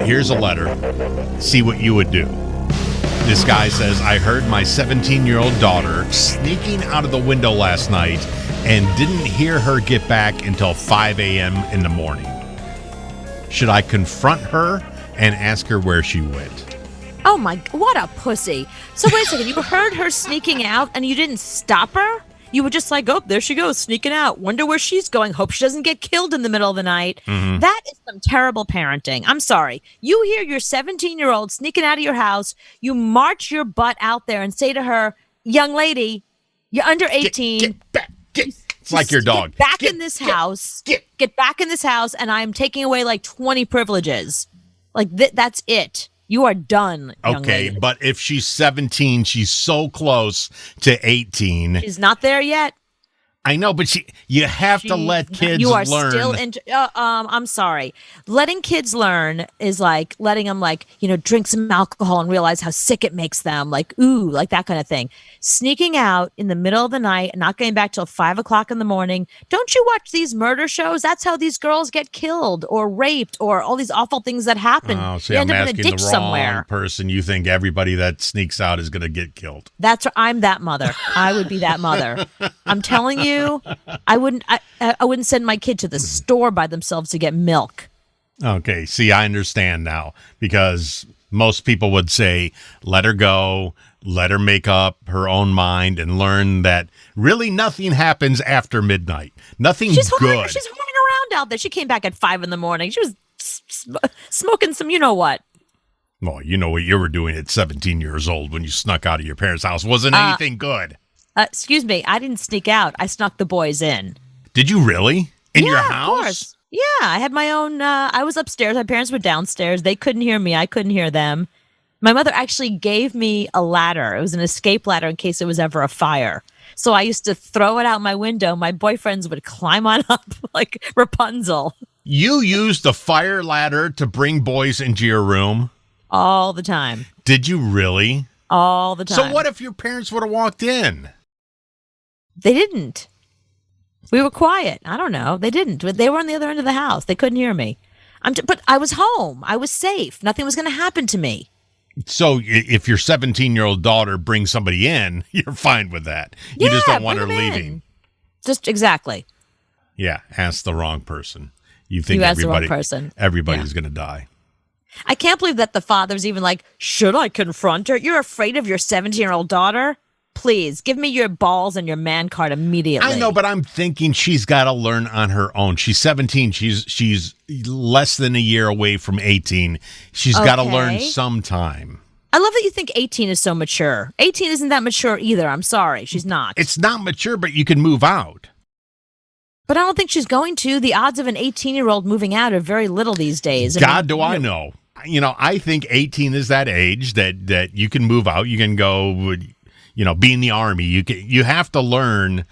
Here's a letter. See what you would do. This guy says, I heard my 17-year-old daughter sneaking out of the window last night and didn't hear her get back until 5 a.m. in the morning. Should I confront her and ask her where she went? Oh my, what a pussy. So wait a second, you heard her sneaking out and you didn't stop her? You were just like, oh, there she goes, sneaking out. Wonder where she's going. Hope she doesn't get killed in the middle of the night. Mm-hmm. That is some terrible parenting. I'm sorry. You hear your 17-year-old sneaking out of your house. You march your butt out there and say to her, young lady, you're under 18. Get back. It's like your dog. Get back in this house. Get back in this house, and I'm taking away like 20 privileges. Like, that's it. You are done, young lady. Okay, but if she's 17, she's so close to 18. She's not there yet. I know, but you have to let kids learn. You are still I'm sorry. Letting kids learn is like letting them, like, drink some alcohol and realize how sick it makes them. Like, ooh, like that kind of thing. Sneaking out in the middle of the night and not getting back till 5 o'clock in the morning. Don't you watch these murder shows? That's how these girls get killed or raped or all these awful things that happen. Oh, see, you I'm end up in a asking ditch the wrong somewhere. person. You think everybody that sneaks out is going to get killed. I'm that mother. I would be that mother. I'm telling you. I wouldn't send my kid to the store by themselves to get milk. Okay, see, I understand now, because most people would say, let her go, let her make up her own mind and learn that really nothing happens after midnight. Nothing good. She's whoring around out there. She came back at 5 in the morning. She was smoking some you-know-what. Well, you know what you were doing at 17 years old when you snuck out of your parents' house. Wasn't anything good. Excuse me, I didn't sneak out. I snuck the boys in. Did you really? In your house? Of course. Yeah, I had my own, I was upstairs. My parents were downstairs. They couldn't hear me. I couldn't hear them. My mother actually gave me a ladder. It was an escape ladder in case there was ever a fire. So I used to throw it out my window. My boyfriends would climb on up like Rapunzel. You used the fire ladder to bring boys into your room? All the time. Did you really? All the time. So what if your parents would have walked in? They didn't. We were quiet. I don't know. They didn't. They were on the other end of the house. They couldn't hear me. But I was home. I was safe. Nothing was going to happen to me. So if your 17-year-old daughter brings somebody in, you're fine with that. You just don't want her leaving. Just exactly. Yeah, ask the wrong person. You think the wrong person. Everybody's going to die. I can't believe that the father's even like, should I confront her? You're afraid of your 17-year-old daughter? Please, give me your balls and your man card immediately. I know, but I'm thinking she's got to learn on her own. She's 17. She's less than a year away from 18. She's got to learn sometime. I love that you think 18 is so mature. 18 isn't that mature either. I'm sorry. She's not. It's not mature, but you can move out. But I don't think she's going to. The odds of an 18-year-old moving out are very little these days. I know. I think 18 is that age that you can move out. You can go, be in the army. You have to learn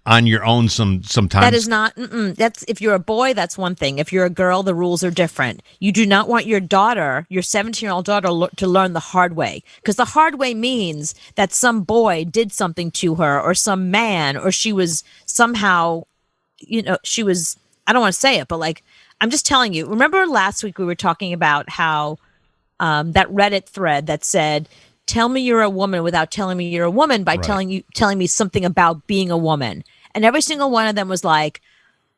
on your own sometimes. That is not. That's if you're a boy, that's one thing. If you're a girl, the rules are different. You do not want your daughter, your 17-year-old daughter, to learn the hard way, because the hard way means that some boy did something to her, or some man, or she was somehow, she was. I don't want to say it, but like, I'm just telling you. Remember last week we were talking about how that Reddit thread that said, tell me you're a woman without telling me you're a woman by telling me something about being a woman. And every single one of them was like,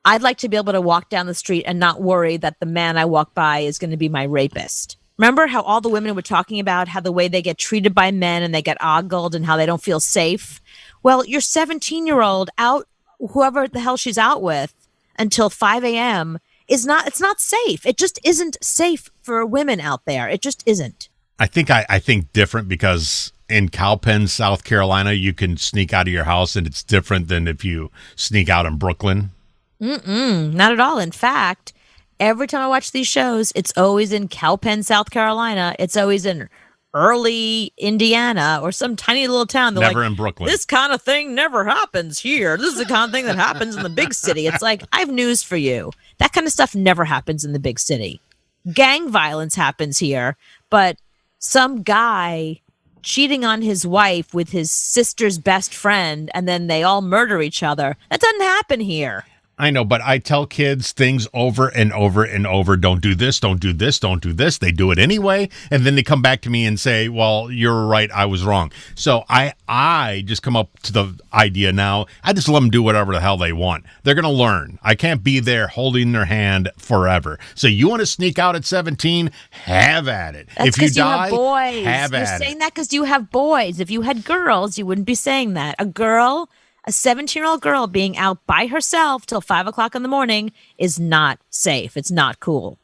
I'd like to be able to walk down the street and not worry that the man I walk by is going to be my rapist. Remember how all the women were talking about how the way they get treated by men and they get ogled and how they don't feel safe? Well, your 17-year-old out, whoever the hell she's out with, until 5 a.m. it's not safe. It just isn't safe for women out there. It just isn't. I think different, because in Cowpen, South Carolina, you can sneak out of your house, and it's different than if you sneak out in Brooklyn. Not at all. In fact, every time I watch these shows, it's always in Cowpen, South Carolina. It's always in Early, Indiana, or some tiny little town. They're never in Brooklyn. This kind of thing never happens here. This is the kind of thing that happens in the big city. It's like, I have news for you. That kind of stuff never happens in the big city. Gang violence happens here, but some guy cheating on his wife with his sister's best friend and then they all murder each other. That doesn't happen here. I know, but I tell kids things over and over and over. Don't do this, don't do this, don't do this. They do it anyway. And then they come back to me and say, well, you're right, I was wrong. So I just come up to the idea now. I just let them do whatever the hell they want. They're going to learn. I can't be there holding their hand forever. So you want to sneak out at 17? Have at it. That's If you die, have boys. have You're at saying it. that because you have boys. If you had girls, you wouldn't be saying that. A 17-year-old girl being out by herself till 5 o'clock in the morning is not safe. It's not cool.